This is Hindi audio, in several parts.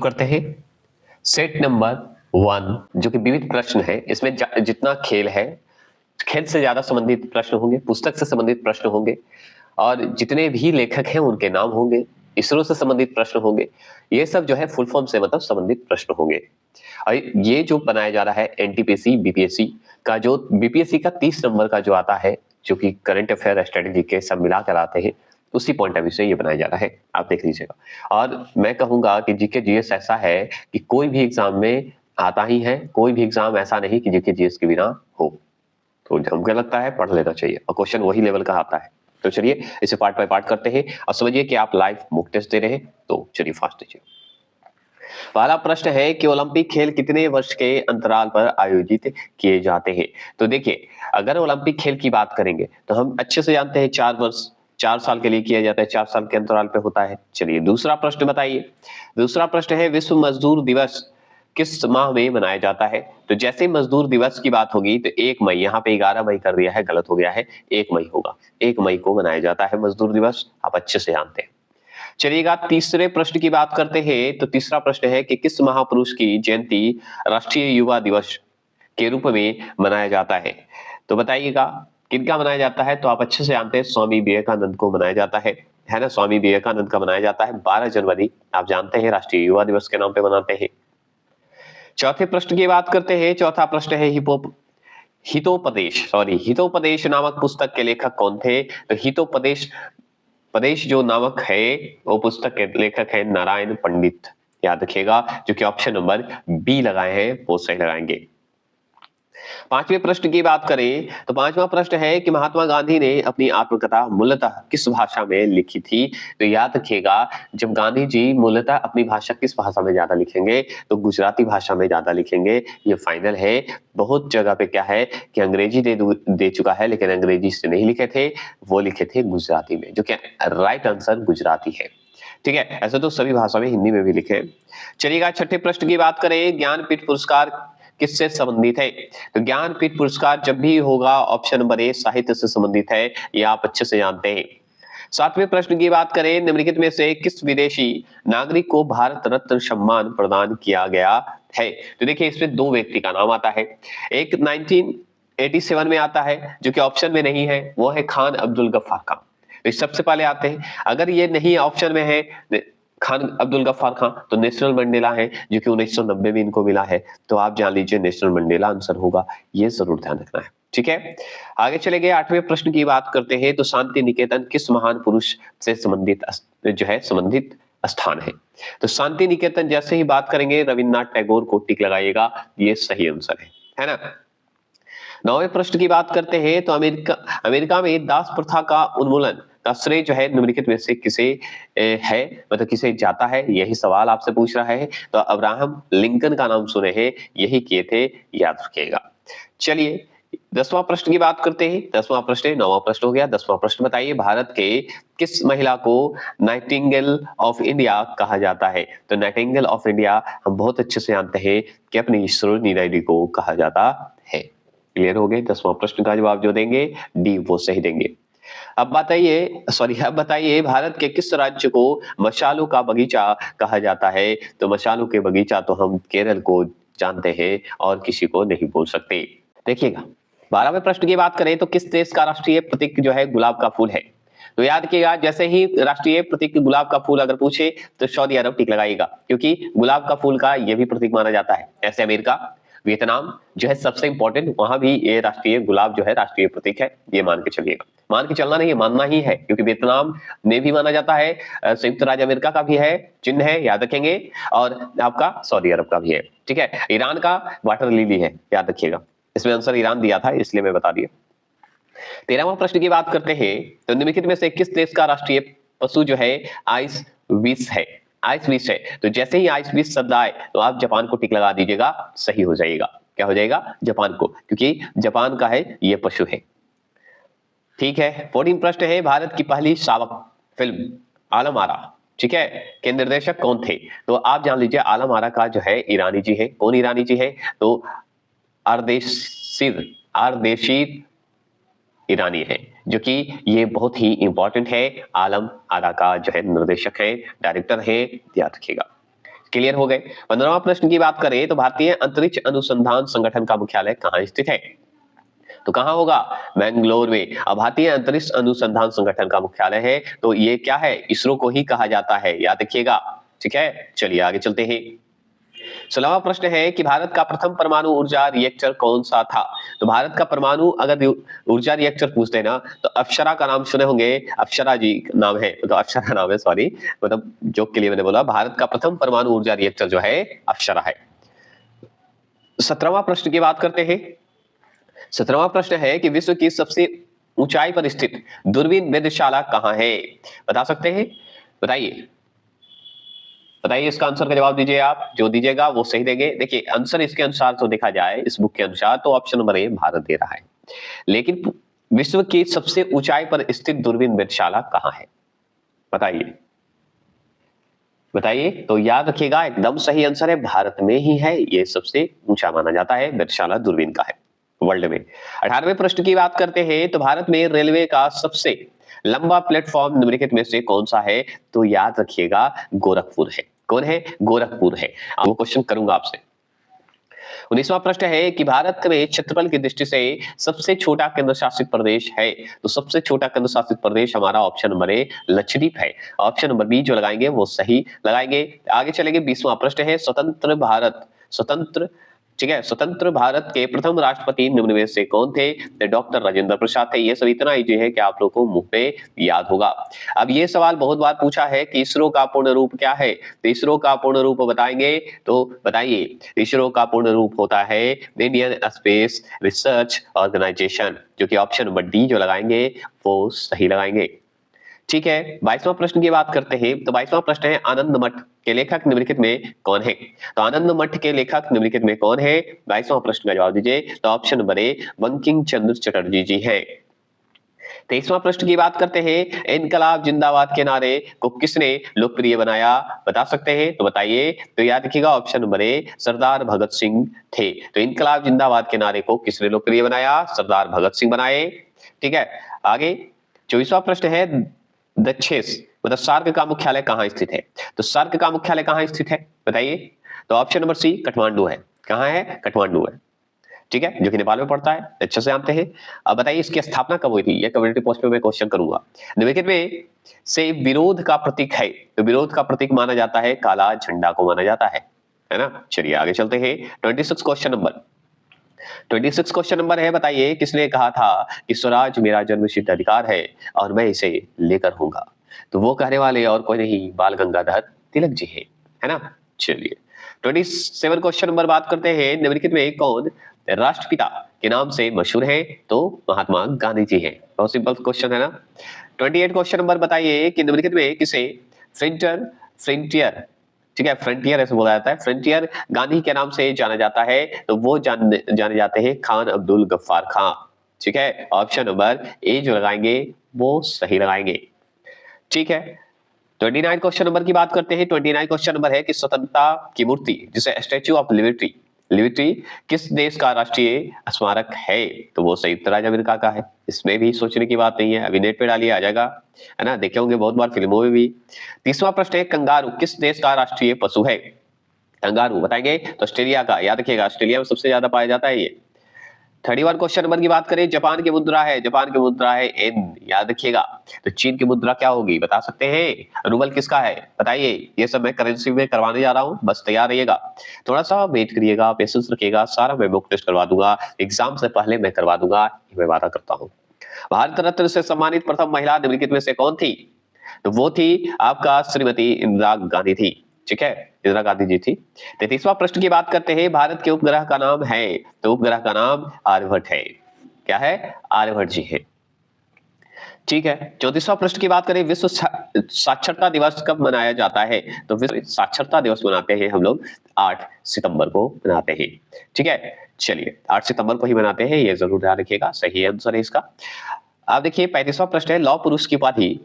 करते हैं। सेट नंबर 1 जो कि विविध प्रश्न है, इसमें जितना खेल है, खेल से ज्यादा संबंधित प्रश्न होंगे, पुस्तक से संबंधित प्रश्न होंगे और जितने भी लेखक हैं उनके नाम होंगे, इसरो से संबंधित प्रश्न होंगे। ये सब जो है फुल फॉर्म से मतलब संबंधित प्रश्न होंगे। और ये जो बनाया जा रहा है एनटीपीसी बीपीएससी का, जो बीपीएससी का 30 नंबर का जो आता है, जो कि करंट अफेयर स्ट्रेटेजी के सब मिला कर आते हैं, उसी पॉइंट ऑफ व्यू से ये बनाया जा रहा है, आप देख लीजिएगा। और मैं कहूंगा कि जीके जीएस ऐसा है कि कोई भी एग्जाम में आता ही है, कोई भी एग्जाम ऐसा नहीं कि जीके जीएस के बिना हो। तो हमको लगता है पढ़ लेना चाहिए और क्वेश्चन वही लेवल का आता है। तो चलिए इसे पार्ट बाय पार्ट करते हैं और समझिए कि आप लाइव मॉक टेस्ट दे रहे हैं। तो चलिए फास्ट दीजिए। पहला प्रश्न है कि ओलंपिक खेल कितने वर्ष के अंतराल पर आयोजित किए जाते हैं। तो देखिए, अगर ओलंपिक खेल की बात करेंगे तो हम अच्छे से जानते हैं 4 वर्ष, 4 साल के लिए किया जाता है, 4 साल के अंतराल पे होता है। चलिए दूसरा प्रश्न बताइए। दूसरा प्रश्न है विश्व मजदूर दिवस किस माह में मनाया जाता है। तो जैसे मजदूर दिवस की बात होगी तो 1 मई, यहाँ पे 11 मई कर दिया है, गलत हो गया है, 1 मई होगा। 1 मई को मनाया जाता है मजदूर दिवस, आप अच्छे से जानते हैं। चलिएगा तीसरे प्रश्न की बात करते हैं। तो तीसरा प्रश्न है कि किस महापुरुष की जयंती राष्ट्रीय युवा दिवस के रूप में मनाया जाता है। तो बताइएगा किनका मनाया जाता है। तो आप अच्छे से जानते हैं स्वामी विवेकानंद को मनाया जाता है ना। स्वामी विवेकानंद का मनाया जाता है 12 जनवरी, आप जानते हैं राष्ट्रीय युवा दिवस के नाम पे मनाते हैं। चौथे प्रश्न की बात करते हैं। चौथा प्रश्न है हितोपदेश नामक पुस्तक के लेखक कौन थे। तो हितोपदेश जो नामक है वो पुस्तक के लेखक है नारायण पंडित, याद रखिएगा, जो कि ऑप्शन नंबर बी लगाए हैं वो सही लगाएंगे। पांचवें प्रश्न की बात करें तो पांचवा प्रश्न है कि महात्मा गांधी ने अपनी आत्मकथा मूलतः किस भाषा में लिखी थी। तो याद रखिएगा, जब गांधी जी मूलतः अपनी भाषा किस भाषा में ज्यादा लिखेंगे तो गुजराती भाषा में ज्यादा लिखेंगे, ये फाइनल है। बहुत जगह पे क्या है कि अंग्रेजी दे चुका है, लेकिन अंग्रेजी से नहीं लिखे थे, वो लिखे थे गुजराती में, जो कि राइट आंसर गुजराती है। ठीक है, ऐसे तो सभी भाषा में, हिंदी में भी लिखे। चलिएगा छठे प्रश्न की बात करें, ज्ञानपीठ पुरस्कार किससे संबंधित है। तो ज्ञानपीठ पुरस्कार जब भी होगा ऑप्शन नंबर ए साहित्य से संबंधित है, ये आप अच्छे से जानते हैं। सातवें प्रश्न की बात करें, निम्नलिखित में से किस विदेशी नागरिक को भारत रत्न सम्मान प्रदान किया गया है। तो देखिए इसमें 2 व्यक्ति का नाम आता है। एक 1987 में आता है जो कि ऑप्शन में नहीं है, वो है खान अब्दुल गफ्फार खान। तो सबसे पहले आते हैं। अगर ये नहीं ऑप्शन में है खान अब्दुल गफ्फार खान, तो नेशनल मंडेला है जो कि 1990 में इनको मिला है। तो आप जान लीजिए नेशनल मंडेला आंसर होगा, ये जरूर ध्यान रखना है। ठीक है, आगे चले गए 8वें प्रश्न की बात करते हैं। तो शांति निकेतन किस महान पुरुष से संबंधित स्थान है। तो शांति निकेतन जैसे ही बात करेंगे रविन्द्रनाथ टैगोर को टिक लगाइएगा, ये सही आंसर है ना। 9वें प्रश्न की बात करते हैं। तो अमेरिका में दास प्रथा का उन्मूलन का श्रेय जो है निम्नलिखित में से किसे है, मतलब किसे जाता है, यही सवाल आपसे पूछ रहा है। तो अब्राहम लिंकन का नाम सुने हैं, यही किए थे, याद रखिएगा। चलिए 10वां प्रश्न की बात करते हैं। 10वां प्रश्न 9वां प्रश्न हो गया। 10वां प्रश्न बताइए, भारत के किस महिला को नाइटिंगेल ऑफ इंडिया कहा जाता है। तो नाइटिंगेल ऑफ इंडिया हम बहुत अच्छे से जानते हैं कि अपनी सरोजिनी नायडू को कहा जाता है। क्लियर हो गए। 10वां प्रश्न का जवाब जो देंगे डी वो सही देंगे। अब बताइए भारत के किस राज्य को मशालों का बगीचा कहा जाता है। तो मशालों के बगीचा तो हम केरल को जानते हैं और किसी को नहीं बोल सकते। देखिएगा 12वें प्रश्न की बात करें तो किस देश का राष्ट्रीय प्रतीक जो है गुलाब का फूल है। तो याद रखिएगा, जैसे ही राष्ट्रीय प्रतीक गुलाब का फूल अगर पूछे तो सऊदी अरब टिक लगाइएगा, क्योंकि गुलाब का फूल का यह भी प्रतीक माना जाता है। ऐसे अमेरिका, वियतनाम जो है सबसे इंपॉर्टेंट, वहां भी ये राष्ट्रीय गुलाब जो है राष्ट्रीय प्रतीक है, ये मान के चलिएगा। मान के चलना नहीं है, मानना ही है, क्योंकि वियतनाम में भी माना जाता है, संयुक्त राज्य अमेरिका का भी है, चिन्ह है, याद रखेंगे, और आपका सऊदी अरब का भी है। ठीक है, ईरान का वाटर लिली है, याद रखिएगा। इसमें आंसर ईरान दिया था, इसलिए मैं बता दिया। 13वां प्रश्न की बात करते हैं। तो निम्नलिखित में से किस देश का राष्ट्रीय पशु जो है आइस विश है। आइस विश है, तो जैसे ही आइस विश शब्द आए तो आप जापान को टिक लगा दीजिएगा, सही हो जाएगा। क्या हो जाएगा, जापान को, क्योंकि जापान का है ये पशु है। ठीक है, 14 प्रश्न है, भारत की पहली शावक फिल्म आलम आरा, ठीक है, के निर्देशक कौन थे। तो आप जान लीजिए आलम आरा का जो है ईरानी जी है। कौन ईरानी जी है, तो आरदेशीर ईरानी है, जो कि ये बहुत ही इंपॉर्टेंट है। आलम आरा का जो है निर्देशक है, डायरेक्टर है, याद रखिएगा। क्लियर हो गए। 15वां प्रश्न की बात करें तो भारतीय अंतरिक्ष अनुसंधान संगठन का मुख्यालय कहाँ स्थित है? तो कहाँ होगा? बेंगलोर में। अब भारतीय अंतरिक्ष अनुसंधान संगठन का मुख्यालय है तो ये क्या है? इसरो को ही कहा जाता है, याद रखिएगा। ठीक है, चलिए आगे चलते हैं। 16वां प्रश्न है कि भारत का प्रथम परमाणु ऊर्जा रिएक्टर कौन सा था? तो भारत का परमाणु अगर ऊर्जा रिएक्टर पूछते हैं ना तो अप्सरा का नाम सुने होंगे, अप्सरा जी नाम है, तो अप्सरा नाम है, सॉरी, मतलब जोक के लिए मैंने बोला। भारत का प्रथम परमाणु ऊर्जा रिएक्टर जो है अप्सरा है। 17वां प्रश्न की बात करते हैं। 17वां प्रश्न है कि विश्व की सबसे ऊंचाई पर स्थित दूरबीन वेधशाला कहां है? बता सकते हैं? बताइए बताइए, इसका आंसर का जवाब दीजिए आप। जो दीजिएगा वो सही देंगे। देखिए आंसर इसके अनुसार तो देखा जाए, इस बुक के अनुसार तो ऑप्शन नंबर ए भारत दे रहा है, लेकिन विश्व की सबसे ऊंचाई पर स्थित दूरबीन वेधशाला कहां है? बताइए बताइए। तो याद रखिएगा एकदम सही आंसर है, भारत में ही है, ये सबसे ऊंचा माना जाता है वेधशाला दूरबीन का है वर्ल्ड में। 18वें प्रश्न की बात करते हैं तो भारत में रेलवे का सबसे लंबा प्लेटफॉर्म निम्नलिखित में से कौन सा है? तो याद रखिएगा गोरखपुर है। कौन है? गोरखपुर है। अब वो क्वेश्चन करूंगा आपसे। 19वां प्रश्न है कि भारत में क्षेत्रफल की दृष्टि से सबसे छोटा केंद्र शासित प्रदेश है? तो सबसे छोटा केंद्र शासित प्रदेश हमारा ऑप्शन नंबर ए लक्षद्वीप है। ऑप्शन नंबर बी जो लगाएंगे वो सही लगाएंगे। आगे चलेंगे। 20वां प्रश्न है स्वतंत्र ठीक है, स्वतंत्र भारत के प्रथम राष्ट्रपति निम्न में से कौन थे? तो डॉक्टर राजेंद्र प्रसाद थे। ये सब इतना इजी है कि आप लोगों को मुंह पे याद होगा। अब ये सवाल बहुत बार पूछा है कि इसरो का पूर्ण रूप क्या है? तो इसरो का पूर्ण रूप बताएंगे तो बताइए। इसरो का पूर्ण रूप होता है इंडियन स्पेस रिसर्च ऑर्गेनाइजेशन, जो कि ऑप्शन नंबर डी जो लगाएंगे वो सही लगाएंगे। ठीक है, 22वां प्रश्न की बात करते हैं। तो 22वां प्रश्न है आनंद मठ के लेखक निम्नलिखित में कौन है? तो आनंद मठ के लेखक निम्नलिखित में कौन है? 22वां प्रश्न का जवाब दीजिए। तो option number A Bankim Chandra Chatterjee जी हैं। 23वां प्रश्न की बात करते हैं। इनकलाब जिंदाबाद के नारे को किसने लोकप्रिय बनाया? बता सकते हैं? तो बताइए। तो याद रखिएगा ऑप्शन नंबर ए सरदार भगत सिंह थे। तो इनकलाब जिंदाबाद के नारे को किसने लोकप्रिय बनाया? सरदार भगत सिंह बनाए। ठीक है, आगे 24वां प्रश्न है दक्षेस मतलब सार्क का मुख्यालय कहाँ स्थित है? तो सार्क का मुख्यालय कहाँ स्थित है बताइए। तो ऑप्शन नंबर सी काठमांडू है। कहाँ है? काठमांडू है। ठीक है, जो कि नेपाल में पड़ता है, अच्छे से जानते हैं। अब बताइए इसकी स्थापना कब हुई थी? ये कम्युनिटी पोस्ट पे मैं क्वेश्चन करूंगा। निम्नलिखित में से विरोध का प्रतीक है? तो विरोध का प्रतीक माना जाता है काला झंडा को माना जाता है ना। चलिए आगे चलते हैं। 26 क्वेश्चन नंबर है, बताइए किसने कहा था कि स्वराज मेरा जन्मसिद्ध अधिकार है और मैं इसे लेकर रहूंगा? तो वो कहने वाले और कोई नहीं, बाल गंगाधर तिलक जी है ना। चलिए 27 क्वेश्चन नंबर बात करते हैं। निम्नलिखित में कौन राष्ट्रपिता के नाम से मशहूर है? तो महात्मा गांधी जी हैं। बहुत सिंपल क्वेश्चन है ना। 28 क्वेश्चन नंबर बताइए कि निम्नलिखित में किसे फ्रंटियर ठीक है, फ्रंटियर ऐसे बोला जाता है, फ्रंटियर गांधी के नाम से जाना जाता है? तो वो जाने जाते हैं खान अब्दुल गफ्फार खां। ठीक है, ऑप्शन नंबर ए जो लगाएंगे वो सही लगाएंगे। ठीक है, 29 क्वेश्चन नंबर की बात करते हैं। 29 क्वेश्चन नंबर है कि स्वतंत्रता की मूर्ति जिसे स्टैच्यू ऑफ लिबर्टी किस देश का राष्ट्रीय स्मारक है? तो वो संयुक्त राज्य अमेरिका का है। इसमें भी सोचने की बात नहीं है, अभी नेट पे डालिए आ जाएगा, है ना, देखे होंगे बहुत बार फिल्मों में भी। 30वां प्रश्न है कंगारू किस देश का राष्ट्रीय पशु है? कंगारू बताएंगे तो ऑस्ट्रेलिया का। याद रखिएगा ऑस्ट्रेलिया में सबसे ज्यादा पाया जाता है ये। 31 क्वेश्चन नंबर की बात करें, जापान की मुद्रा है एन। याद रखिएगा। तो चीन की मुद्रा क्या होगी बता सकते हैं? रूबल किसका है बताइए। ये सब मैं करेंसी में करवाने जा रहा हूं, बस तैयार रहिएगा, थोड़ा सा वेट करिएगा, पेशेंस रखिएगा, सारा मैं मॉक टेस्ट करवा दूंगा, एग्जाम से पहले मैं करवा दूंगा, ये मैं वादा करता हूँ। भारत रत्न से सम्मानित प्रथम महिला निम्नलिखित में से कौन थी? तो वो थी आपका श्रीमती इंदिरा गांधी थी। ठीक है, इंदिरा गांधी जी थी। 33वां प्रश्न की बात करते हैं। भारत के उपग्रह का नाम है? तो उपग्रह का नाम आर्यभट्ट है। क्या है? आर्यभट्ट जी है। ठीक है, 34वां प्रश्न की बात करें, विश्व साक्षरता दिवस कब मनाया जाता है? तो विश्व साक्षरता दिवस मनाते हैं हम लोग 8 सितंबर को मनाते हैं। ठीक है, चलिए 8 सितंबर को ही मनाते हैं, ये जरूर ध्यान रखिएगा, सही आंसर है इसका। अब देखिए 35वां प्रश्न है, लौह पुरुष की उपाधि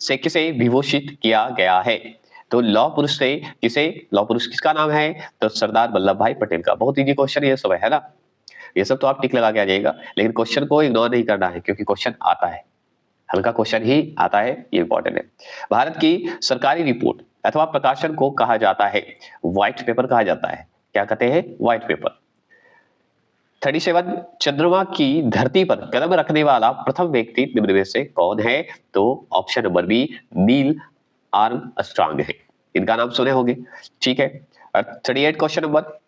से किसे विभूषित किया गया है? तो लौह पुरुष किसका नाम है? तो सरदार वल्लभ भाई पटेल का। बहुत इजी क्वेश्चन ये सब है ना, ये सब तो आप टिक लगा के आ जाएगा, लेकिन क्वेश्चन को इग्नोर नहीं करना है क्योंकि क्वेश्चन आता है, हल्का क्वेश्चन ही आता है, ये इंपॉर्टेंट है। भारत की सरकारी रिपोर्ट अथवा प्रकाशन को कहा जाता है? व्हाइट पेपर कहा जाता है। क्या कहते हैं? White paper. 37 चंद्रमा की धरती पर कदम रखने वाला प्रथम व्यक्ति निम्न में से कौन है? तो option number B Neil Armstrong है। इनका नाम सुने होंगे, ठीक है। 38 क्वेश्चन नंबर,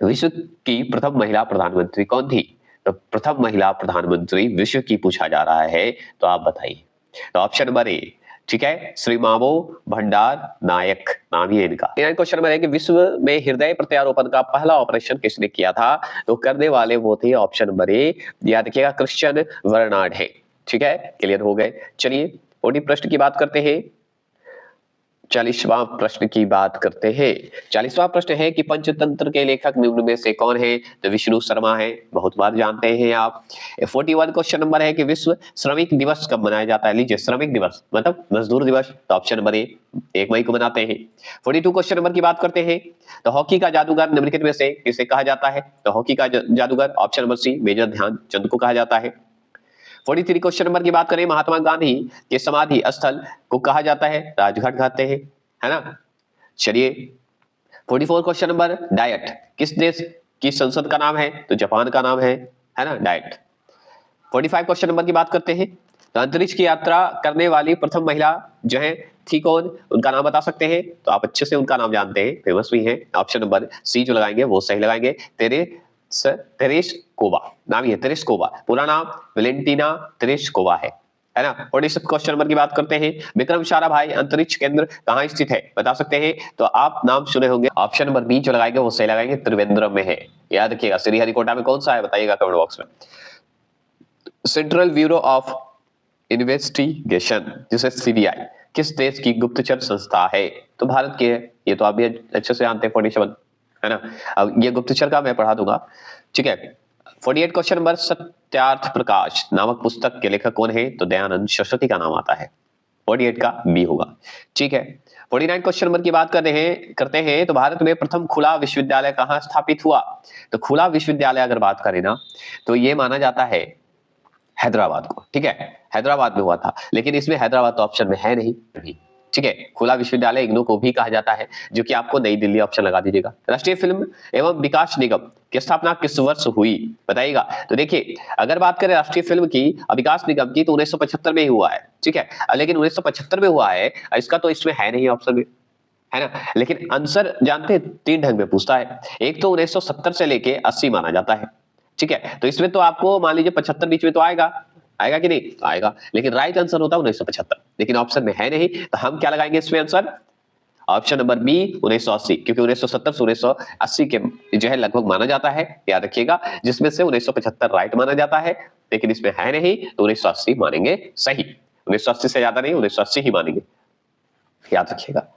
विश्व की प्रथम महिला प्रधानमंत्री कौन थी? तो प्रथम महिला प्रधानमंत्री विश्व की पूछा जा रहा है, तो आप बताइए। तो ऑप्शन नंबर ए, ठीक है, श्रीमावो भंडार नायक नाम ही है इनका। क्वेश्चन नंबर है कि विश्व में हृदय प्रत्यारोपण का पहला ऑपरेशन किसने किया था? तो करने वाले वो थे ऑप्शन नंबर ए, याद रखिएगा, क्रिश्चियन बर्नार्ड है। ठीक है, क्लियर हो गए। चलिए 40 प्रश्न की बात करते हैं। 40वां प्रश्न की बात करते हैं। 40वां प्रश्न है कि पंचतंत्र के लेखक निम्न में से कौन है? तो विष्णु शर्मा है, बहुत बार जानते हैं आप। 41 क्वेश्चन नंबर है कि विश्व श्रमिक दिवस कब मनाया जाता है? लीजिए, श्रमिक दिवस मतलब मजदूर दिवस, तो ऑप्शन नंबर ए 1 मई को मनाते हैं। 42 क्वेश्चन नंबर की बात करते हैं, तो हॉकी का जादूगर निम्नलिखित में से किसे कहा जाता है? तो हॉकी का जादूगर option number C major Dhyan Chand को कहा जाता है। 43 क्वेश्चन नंबर की बात करें, महात्मा गांधी के समाधि स्थल को कहा जाता है? राजघाट कहते हैं, है ना। चलिए 44 क्वेश्चन नंबर, डायट किस देश की संसद का नाम है? तो जापान का नाम है ना, डायट। 45 क्वेश्चन नंबर की बात करते हैं, तो अंतरिक्ष की यात्रा करने वाली प्रथम महिला जो है थी कौन? उनका नाम बता सकते हैं? तो आप अच्छे से उनका नाम जानते हैं, फेमस भी हैं। ऑप्शन नंबर सी जो लगाएंगे वो सही लगाएंगे, तेरेस्कोवा नाम ही है, तेरेस्कोवा। पूरा नाम वेलेंटीना तेरेस्कोवा है ना। 46 क्वेश्चन नंबर की बात करते हैं, विक्रम साराभाई अंतरिक्ष केंद्र कहाँ स्थित है? बता सकते हैं? तो आप नाम सुने होंगे, ऑप्शन नंबर बी जो लगाएंगे वो सही लगाएंगे, त्रिवेंद्रम में है। याद रखिएगा। श्रीहरिकोटा में कौन सा है बताइएगा कमेंट बॉक्स में। सेंट्रल ब्यूरो ऑफ इन्वेस्टिगेशन जिसे सीबीआई किस देश की गुप्तचर संस्था है? तो भारत की है। ये तो आप भी अच्छे से जानते हैं, 47 है ना। अब ये गुप्तचर का मैं पढ़ा दूंगा, ठीक है। 48 क्वेश्चन नंबर, सत्यार्थ प्रकाश नामक पुस्तक के लेखक कौन है? तो दयानंद सरस्वती का नाम आता है। 48 का बी होगा, ठीक है। 49 क्वेश्चन नंबर की बात करते हैं, तो भारत में प्रथम खुला विश्वविद्यालय कहाँ स्थापित हुआ? तो खुला विश्वविद्यालय अगर बात करें ना, तो ये माना जाता है हैदराबाद को, ठीक है। हैदराबाद में हुआ था, लेकिन इसमें हैदराबाद तो ऑप्शन में है नहीं, ठीक है। खुला विश्वविद्यालय इग्नू को भी कहा जाता है, जो कि आपको नई दिल्ली ऑप्शन लगा दीजिएगा। राष्ट्रीय फिल्म एवं विकास निगम की स्थापना किस वर्ष हुई बताइएगा? तो देखिए, अगर बात करें राष्ट्रीय फिल्म की विकास निगम की, तो 1975 में ही हुआ है, ठीक है। लेकिन 1975 में हुआ है, इसका तो इसमें है नहीं ऑप्शन में, है ना। लेकिन आंसर जानते हैं, 3 ढंग में पूछता है। एक तो 1970 से लेके 80 माना जाता है, ठीक है। तो इसमें तो आपको मान लीजिए 75 बीच में तो आएगा कि नहीं? आएगा, लेकिन राइट आंसर होता है 1975, लेकिन ऑप्शन में है नहीं, तो हम क्या लगाएंगे इसमें आंसर? ऑप्शन नंबर बी 1980, क्योंकि 1970 से 1980 के जो है लगभग माना जाता है, याद रखिएगा, जिसमें से 1975 राइट माना जाता है, लेकिन इसमें है नहीं, तो 1980 मानेंगे सही। 1980 से ज्यादा नहीं, 1980 ही मानेंगे, याद रखिएगा।